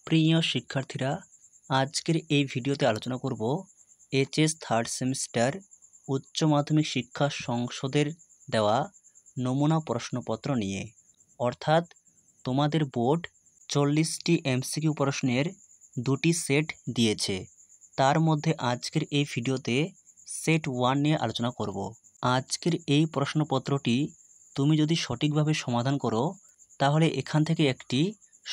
প্রিয় শিক্ষার্থীরা, আজকের এই ভিডিওতে আলোচনা করব এইচএস থার্ড সেমিস্টার উচ্চ মাধ্যমিক শিক্ষা সংসদের দেওয়া নমুনা প্রশ্নপত্র নিয়ে। অর্থাৎ তোমাদের বোর্ড 40টি এমসিকিউ প্রশ্নের 2টি সেট দিয়েছে। তার মধ্যে আজকের এই ভিডিওতে সেট 1 নিয়ে আলোচনা করব। আজকের এই প্রশ্নপত্রটি তুমি যদি সঠিকভাবে সমাধান করো তাহলে এখান থেকে একটি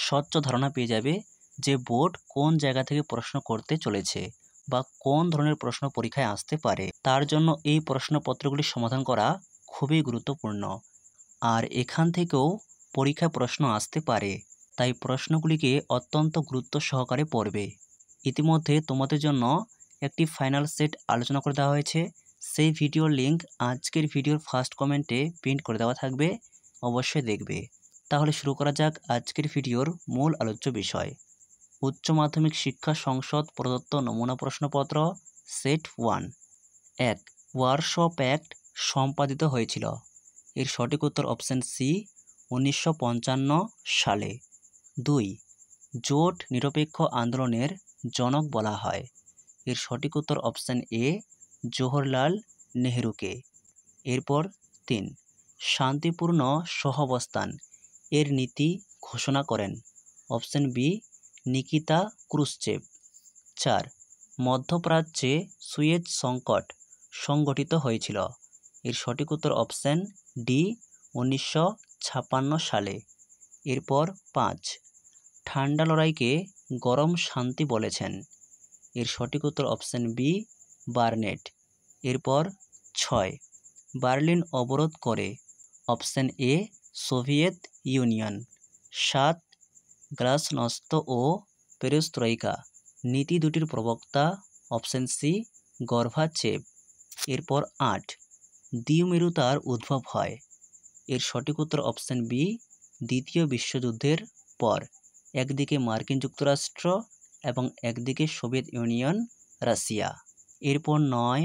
স্বচ্ছ ধারণা পেয়ে যাবে যে বোর্ড কোন জায়গা থেকে প্রশ্ন করতে চলেছে বা কোন ধরনের প্রশ্ন পরীক্ষায় আসতে পারে। তার জন্য এই প্রশ্নপত্রগুলি সমাধান করা খুবই গুরুত্বপূর্ণ। আর এখান থেকেও পরীক্ষায় প্রশ্ন আসতে পারে, তাই প্রশ্নগুলিকে অত্যন্ত গুরুত্ব সহকারে পড়বে। ইতিমধ্যে তোমাদের জন্য একটি ফাইনাল সেট আলোচনা করে দেওয়া হয়েছে। সেই ভিডিওর লিঙ্ক আজকের ভিডিওর ফার্স্ট কমেন্টে প্রিন্ট করে দেওয়া থাকবে, অবশ্যই দেখবে। তাহলে শুরু করা যাক আজকের ভিডিওর মূল আলোচ্য বিষয়। উচ্চ মাধ্যমিক শিক্ষা সংসদ প্রদত্ত নমুনা প্রশ্নপত্র সেট 1। 1. ওয়ারশ প্যাক্ট সম্পাদিত হয়েছিল? এর সঠিক উত্তর অপশন সি, 1955 সালে। 2. জোট নিরপেক্ষ আন্দোলনের জনক বলা হয়? এর সঠিক উত্তর অপশন এ, জওহরলাল নেহরুকে। এরপর 3. শান্তিপূর্ণ সহাবস্থান এর নীতি ঘোষণা করেন? Option B, Nikita Khrushchev. 4. মধ্যপ্রাচ্যে সুয়েজ সংকট সংগঠিত হয়েছিল? এর সঠিক উত্তর অপশন ডি, 1956 সালে। এরপর 5. ঠান্ডা লড়াইকে গরম শান্তি বলেছেন? এর সঠিক উত্তর অপশন বি, বার্নেট। এরপর 6. বার্লিন অবরোধ করে? Option A, Soviet Union. 7. গ্লাসনস্ত ও পেরেস্ত্রয়িকা নীতি দুটির প্রবক্তা? Option C, Gorbachev. এরপর 8. দ্বিমেরুতার উদ্ভব হয়? এর সঠিক উত্তর অপশন বি, দ্বিতীয় বিশ্বযুদ্ধের পর। একদিকে মার্কিন যুক্তরাষ্ট্র এবং একদিকে সোভিয়েত ইউনিয়ন, রাশিয়া। এরপর 9.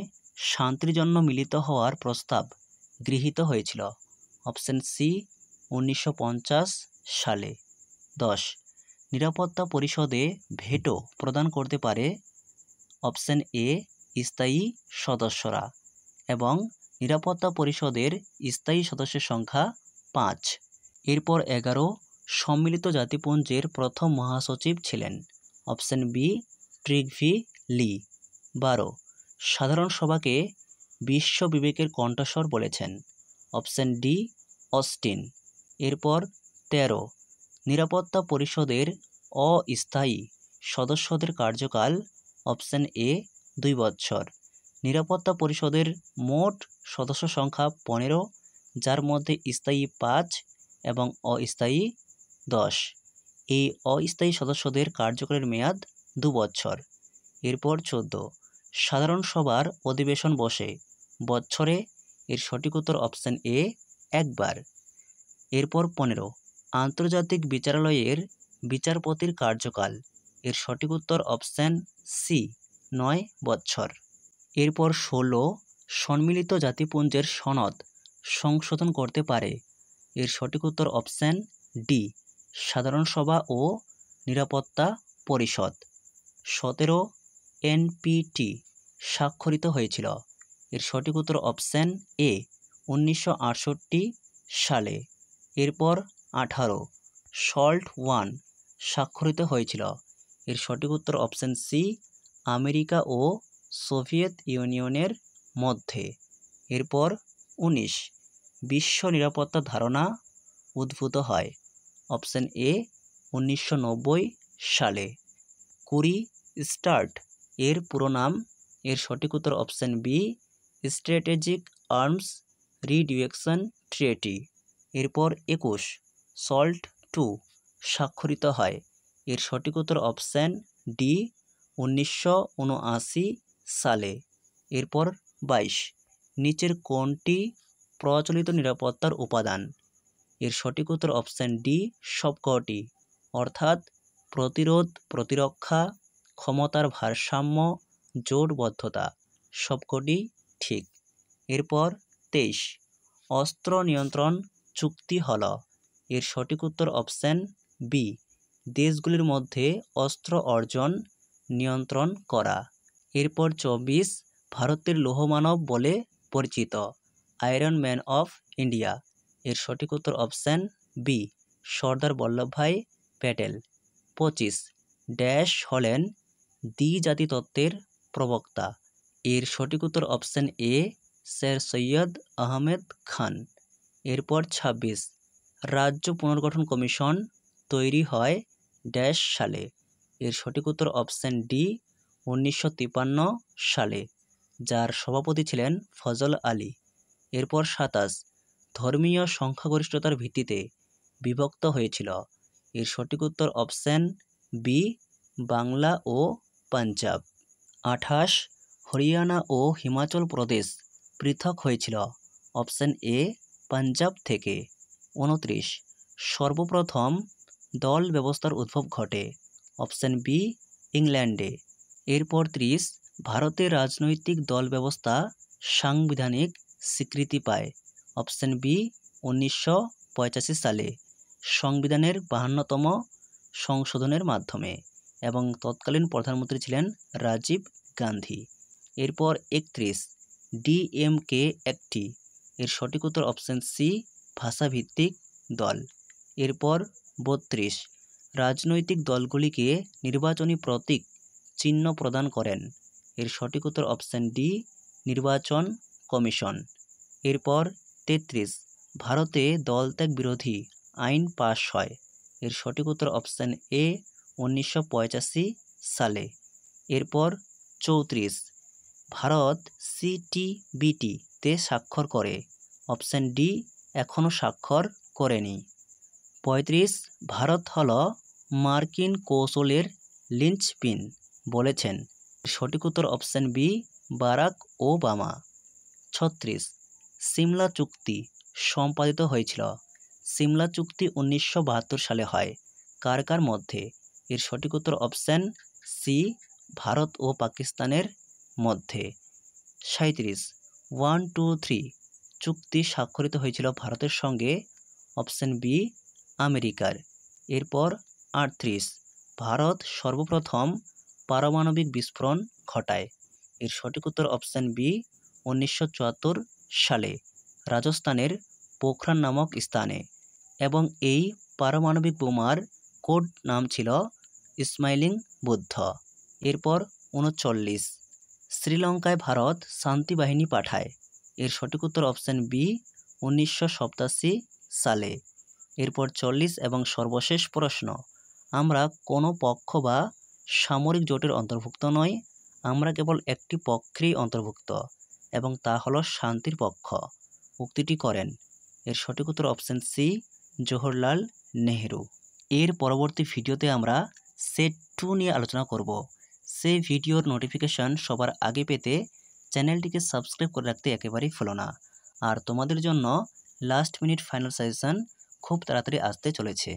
শান্তির জন্য মিলিত হওয়ার প্রস্তাব গৃহীত হয়েছিল? অপশন সি, 1950 সালে। 10. নিরাপত্তা পরিষদে ভেটো প্রদান করতে পারে? অপশন এ, স্থায়ী সদস্যরা। এবং নিরাপত্তা পরিষদের স্থায়ী সদস্যের সংখ্যা 5। এরপর 11. সম্মিলিত জাতিপুঞ্জের প্রথম মহাসচিব ছিলেন? Option B, Trygve Lie. 12. সাধারণ সভাকে বিশ্ব বিবেকের কণ্ঠস্বর বলেছেন? Option D, Austin. এরপর 13. নিরাপত্তা পরিষদের অস্থায়ী সদস্যদের কার্যকাল? অপশন এ, 2 বছর। নিরাপত্তা পরিষদের মোট সদস্য সংখ্যা 15, যার মধ্যে স্থায়ী 5 এবং অস্থায়ী 10। এই অস্থায়ী সদস্যদের কার্যকালের মেয়াদ 2 বছর। এরপর 14. সাধারণ সভার অধিবেশন বসে বছরে? এর সঠিক উত্তর অপশন এ, একবার। এরপর 15. আন্তর্জাতিক বিচারালয়ের বিচারপতির কার্যকাল? এর সঠিক উত্তর অপশন সি, 9 বছর। এরপর 16. সম্মিলিত জাতিপুঞ্জের সনদ সংশোধন করতে পারে? এর সঠিক উত্তর অপশন ডি, সাধারণ সভা ও নিরাপত্তা পরিষদ। 17. এনপিটি স্বাক্ষরিত হয়েছিল? এর সঠিক উত্তর অপশন এ, 1968 সালে। এরপর 18. সল্ট 1 স্বাক্ষরিত হয়েছিল? এর সঠিক উত্তর অপশন সি, আমেরিকা ও সোভিয়েত ইউনিয়নের মধ্যে। এরপর 19. বিশ্ব নিরাপত্তা ধারণা উদ্ভূত হয়? অপশন এ, 1990 সালে। 20. স্টার্ট এর পুরো নাম? এর সঠিক উত্তর অপশন বি, স্ট্র্যাটেজিক আর্মস রিডিউকশন ট্রিটি। এরপর 21. সল্ট 2 স্বাক্ষরিত হয়? এর সঠিক উত্তর অপশন ডি, 1979 সালে। এরপর 22. নিচের কোনটি প্রচলিত নিরাপত্তার উপাদান? এর সঠিক উত্তর অপশন ডি, সবকটি। অর্থাৎ প্রতিরোধ, প্রতিরক্ষা, ক্ষমতার ভারসাম্য, জোটবদ্ধতা, সবকটি ঠিক। এরপর 23. অস্ত্র নিয়ন্ত্রণ চুক্তি হল? এর সঠিক উত্তর অপশন বি, দেশগুলির মধ্যে অস্ত্র অর্জন নিয়ন্ত্রণ করা। এরপর 24 ভারতের লৌহমানব বলে পরিচিত, আয়রন ম্যান অফ ইন্ডিয়া। এর সঠিক উত্তর option B, Sardar Vallabhbhai Patel. 25 dash হলেন দ্বিজাতি তত্ত্বের প্রবক্তা। এর সঠিক উত্তর option A, Sir Syed Ahmed Khan. এরপর 26 রাজ্য পুনর্গঠন কমিশন তৈরি হয় ড্যাশ সালে। এর সঠিক উত্তর অপশান ডি, 1953 সালে, যার সভাপতি ছিলেন ফজল আলী। এরপর 27 ধর্মীয় সংখ্যাগরিষ্ঠতার ভিত্তিতে বিভক্ত হয়েছিল। এর সঠিক উত্তর অপশান বি, বাংলা ও পাঞ্জাব। 28 হরিয়ানা ও হিমাচল প্রদেশ পৃথক হয়েছিল। অপশান এ, পাঞ্জাব থেকে। 29 সর্বপ্রথম দল ব্যবস্থার উদ্ভব ঘটে। অপশান বি, ইংল্যান্ডে। এরপর 30 ভারতের রাজনৈতিক দল ব্যবস্থা সাংবিধানিক স্বীকৃতি পায়। অপশান বি, 1985 সালে সংবিধানের 52তম সংশোধনের মাধ্যমে, এবং তৎকালীন প্রধানমন্ত্রী ছিলেন রাজীব গান্ধী। এরপর 31 ডিএমকে একটি। এর সঠিক উত্তর অপশান সি, ভাষাভিত্তিক দল। এরপর 32 রাজনৈতিক দলগুলিকে নির্বাচনী প্রতীক চিহ্ন প্রদান করেন। এর সঠিক উত্তর অপশান ডি, নির্বাচন কমিশন। এরপর 33 ভারতে দলত্যাগ বিরোধী আইন পাশ হয়। এর সঠিক উত্তর অপশান এ, 1985 সালে। এরপর 34 ভারত সিটিবিটি-তে স্বাক্ষর করে। অপশান ডি, এখনও স্বাক্ষর করেনি। 35 ভারত হল মার্কিন কৌশলের লিঞ্চপিন বলেছেন। সঠিক উত্তর option B, Barack Obama. 36 Simla চুক্তি সম্পাদিত হয়েছিল। সিমলা চুক্তি 1972 সালে হয়। কার কার মধ্যে? এর সঠিক উত্তর অপশান সি, ভারত ও পাকিস্তানের মধ্যে। 37 1-2-3 চুক্তি স্বাক্ষরিত হয়েছিল ভারতের সঙ্গে। অপশান বি, আমেরিকার। এরপর 38 ভারত সর্বপ্রথম পারমাণবিক বিস্ফোরণ ঘটায়। এর সঠিক উত্তর অপশান বি, 1974 সালে রাজস্থানের পোখরান নামক স্থানে, এবং এই পারমাণবিক বোমার কোড নাম ছিল স্মাইলিং বুদ্ধ। এরপর 39 শ্রীলঙ্কায় ভারত শান্তি বাহিনী পাঠায়। এর সঠিক উত্তর অপশান বি, 1987 সালে। এরপর 40 এবং সর্বশেষ প্রশ্ন, আমরা কোনো পক্ষ বা সামরিক জোটের অন্তর্ভুক্ত নই, আমরা কেবল একটি পক্ষেই অন্তর্ভুক্ত, এবং তা হলো শান্তির পক্ষ। উক্তিটি করেন। এর সঠিক উত্তর অপশান সি, জওহরলাল নেহেরু। এর পরবর্তী ভিডিওতে আমরা সেট 2 নিয়ে আলোচনা করব। সেই ভিডিওর নোটিফিকেশান সবার আগে পেতে চ্যানেলটিকে সাবস্ক্রাইব করে রাখতে একেবারেই ভুলো না। আর তোমাদের জন্য লাস্ট মিনিট ফাইনাল সাজেশন খুব তাড়াতাড়ি আসতে চলেছে।